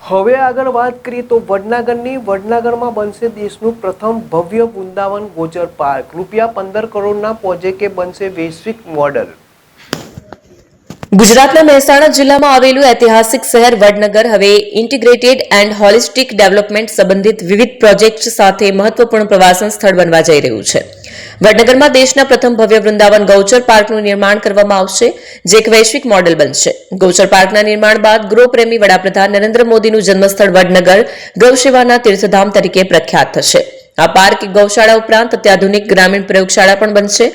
હવે આગળ વાત કરીએ તો વડનગરમાં બનશે દેશનું પ્રથમ ભવ્ય વૃંદાવન ગોચર પાર્ક. ₹15 કરોડના પ્રોજેક્ટે બનશે વૈશ્વિક મોડલ. ગુજરાતના મહેસાણા જિલ્લામાં આવેલું ઐતિહાસિક શહેર વડનગર હવે ઇન્ટિગ્રેટેડ એન્ડ હોલિસ્ટિક ડેવલપમેન્ટ સંબંધિત વિવિધ પ્રોજેક્ટ્સ સાથે મહત્વપૂર્ણ પ્રવાસન સ્થળ બનવા જઈ રહ્યું છે. વડનગરમાં દેશના પ્રથમ ભવ્ય વૃંદાવન ગૌચર પાર્કનું નિર્માણ કરવામાં આવશે, જે એક વૈશ્વિક મોડેલ બનશે. ગૌચર પાર્કના નિર્માણ બાદ ગૃહપ્રેમી વડાપ્રધાન નરેન્દ્ર મોદીનું જન્મસ્થળ વડનગર ગૌસેવાના તીર્થધામ તરીકે પ્રખ્યાત થશે. આ પાર્ક ગૌશાળા ઉપરાંત અત્યાધુનિક ગ્રામીણ પ્રયોગશાળા પણ બનશે.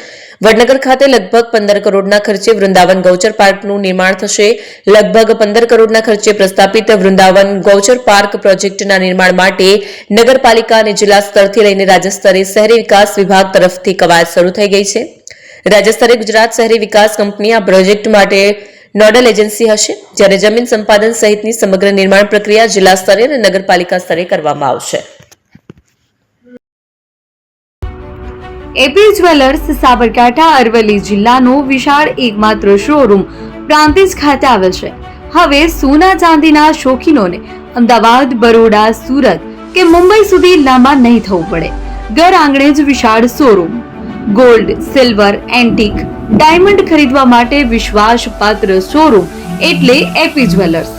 વડનગર ખાતે લગભગ 15 કરોડના ખર્ચે વૃંદાવન ગૌચર પાર્કનું નિર્માણ થશે. લગભગ 15 કરોડના ખર્ચે પ્રસ્થાપિત વૃંદાવન ગૌચર પાર્ક પ્રોજેક્ટના નિર્માણ માટે નગરપાલિકા અને જિલ્લા સ્તરથી લઈને રાજ્ય સ્તરે શહેરી વિકાસ વિભાગ તરફથી કવાયત શરૂ થઈ ગઈ છે. રાજ્ય સ્તરે ગુજરાત શહેરી વિકાસ કંપની આ પ્રોજેક્ટ માટે નોડલ એજન્સી હશે, જ્યારે જમીન સંપાદન સહિતની સમગ્ર નિર્માણ પ્રક્રિયા જિલ્લા સ્તરે અને નગરપાલિકા સ્તરે કરવામાં આવશે. એપી જ્વેલર્સ સાબરકાંઠા અરવલ્લી જિલ્લાનો વિશાળ એકમાત્ર શોરૂમ પ્રાંતિજ ખાતે આવેલ છે. હવે સોના ચાંદીના શોખીનોને અમદાવાદ, બરોડા, સુરત કે મુંબઈ સુધી લાંબા નહીં થવું પડે. ઘર આંગણે જ વિશાળ showroom. Gold, silver, antique, diamond ખરીદવા માટે વિશ્વાસપાત્ર શોરૂમ એટલે એપી જ્વેલર્સ.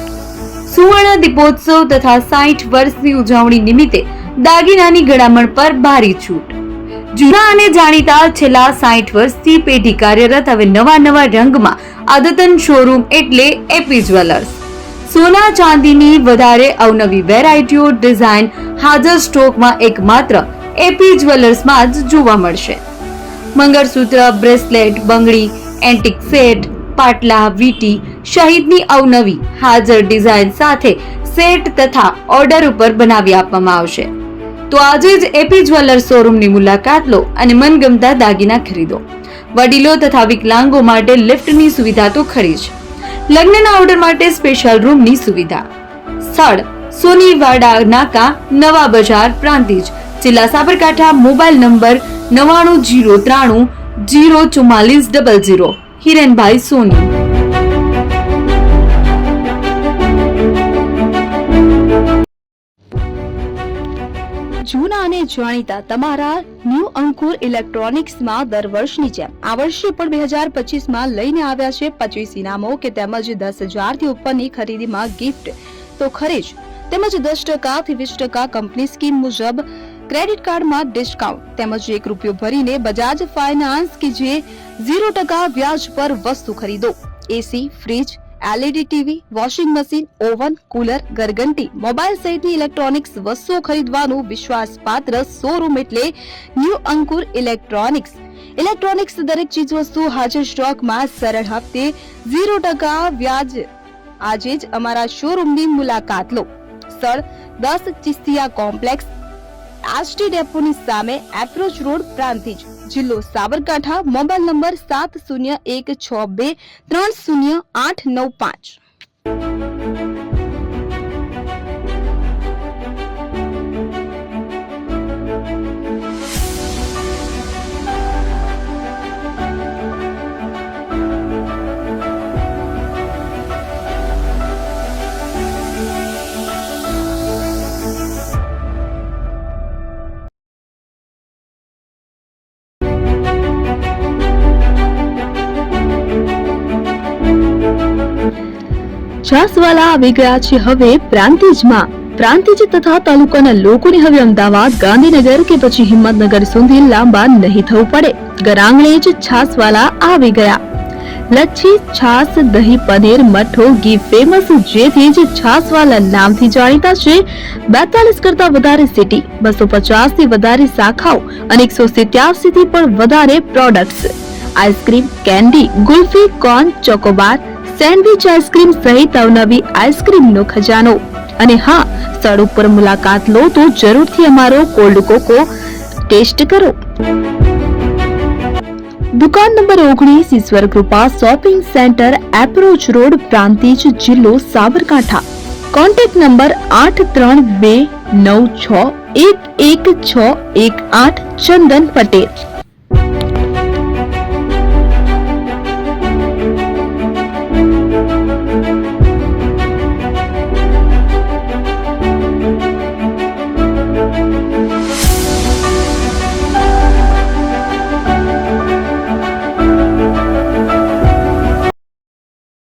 સુવર્ણ દીપોત્સવ તથા 60 વર્ષની ઉજવણી નિમિત્તે દાગીનાની ગળામણ પર ભારી છૂટ. જૂના અને જાણીતા છેલ્લા 60 વર્ષથી પેઢી કાર્યરત હવે નવા રંગમાં અદ્યતન શોરૂમ એટલે એપી જ્વેલર્સ. સોના ચાંદીની વધારે અવનવી વેરાયટીઓ, ડિઝાઇન હાજર સ્ટોકમાં એકમાત્ર એપી જ્વેલર્સમાં જ જોવા મળશે. મંગળસૂત્ર, બ્રેસલેટ, બંગડી, એન્ટિક સેટ, પાટલા, વીટી સહિતની અવનવી હાજર ડિઝાઇન સાથે સેટ તથા ઓર્ડર ઉપર બનાવી આપવામાં આવશે. તો આજે જ એપી જ્વેલર્સ શોરૂમની મુલાકાત લો અને મનગમતા દાગીના ખરીદો. વડીલો તથા વિકલાંગો માટે લિફ્ટની સુવિધા તો ખરી જ. લગ્નના ઓર્ડર માટે સ્પેશિયલ રૂમની સુવિધા. સ્થળ સોનીવાડા નાકા, નવા બજાર, પ્રાંતિજ, જિલ્લા સાબરકાંઠા. Mobile number 9903 04400. હિરેનભાઈ સોની. જૂના અને જાણીતા તમારા ન્યૂ અંકુર ઇલેક્ટ્રોનિક્સમાં દર વર્ષની જેમ આ વર્ષે પણ 2025માં લઈને આવ્યા છે 25 ઇનામો કે તેમજ 10,000 થી ઉપરની ખરીદીમાં ગિફ્ટ તો ખરી જ, તેમજ 10% થી 20% કંપની સ્કીમ મુજબ ક્રેડિટ કાર્ડમાં ડિસ્કાઉન્ટ, તેમજ ₹1 ભરીને બજાજ ફાઇનાન્સ કે જે 0% વ્યાજ પર વસ્તુ ખરીદો. AC, fridge, LED TV, washing machine, oven, cooler, ગરગંટી, મોબાઈલ સહિતની ઇલેક્ટ્રોનિક્સ વસ્તુઓ ખરીદવાનું વિશ્વાસપાત્ર શોરૂમ એટલે ન્યૂ અંકુર ઇલેક્ટ્રોનિક્સ. ઇલેક્ટ્રોનિક્સ દરેક ચીજ વસ્તુ હાજર સ્ટોકમાં, સરળ હપ્તે, 0% વ્યાજ. આજે જ અમારા શોરૂમની મુલાકાત લો. સ્થળ 10 ચિસ્તિયા કોમ્પ્લેક્સ, આરટી ડેપોની સામે, એપ્રોચ રોડ, પ્રાંતિજ, જિલ્લો સાબરકાંઠા. Mobile number 7016230895. છાસવાલા આવી ગયા છે હવે પ્રાંતિજમાં. પ્રાંતિજ તથા તાલુકાના લોકોને હવે અમદાવાદ, ગાંધીનગર કે પછી હિંમતનગર સુધી લાંબા નહીં થવું પડે. ઘર આંગણે જ છાસવાલા આવી ગયા. લચ્છી, છાસ, દહીં, પનીર, મઠો, ઘી ફેમસ, જેથી જ છાસવાલા નામથી જાણીતા છે. 42 કરતા વધારે સિટી, 250 થી વધારે શાખાઓ અને 187 થી પણ વધારે products. Ice cream, candy, kulfi, corn, Chocobar, sandwich ice cream સહિત અવનવી આઈસ્ક્રીમનો ખજાનો. અને હા, સ્થળ ઉપર મુલાકાત લો તો જરૂરથી અમારો કોલ્ડ કોકો ટેસ્ટ કરો. દુકાન number 19, Ishwar Krupa shopping centre, approach road, Prantij, જિલ્લો સાબરકાંઠા. Contact number 8329611618. ચંદન પટેલ.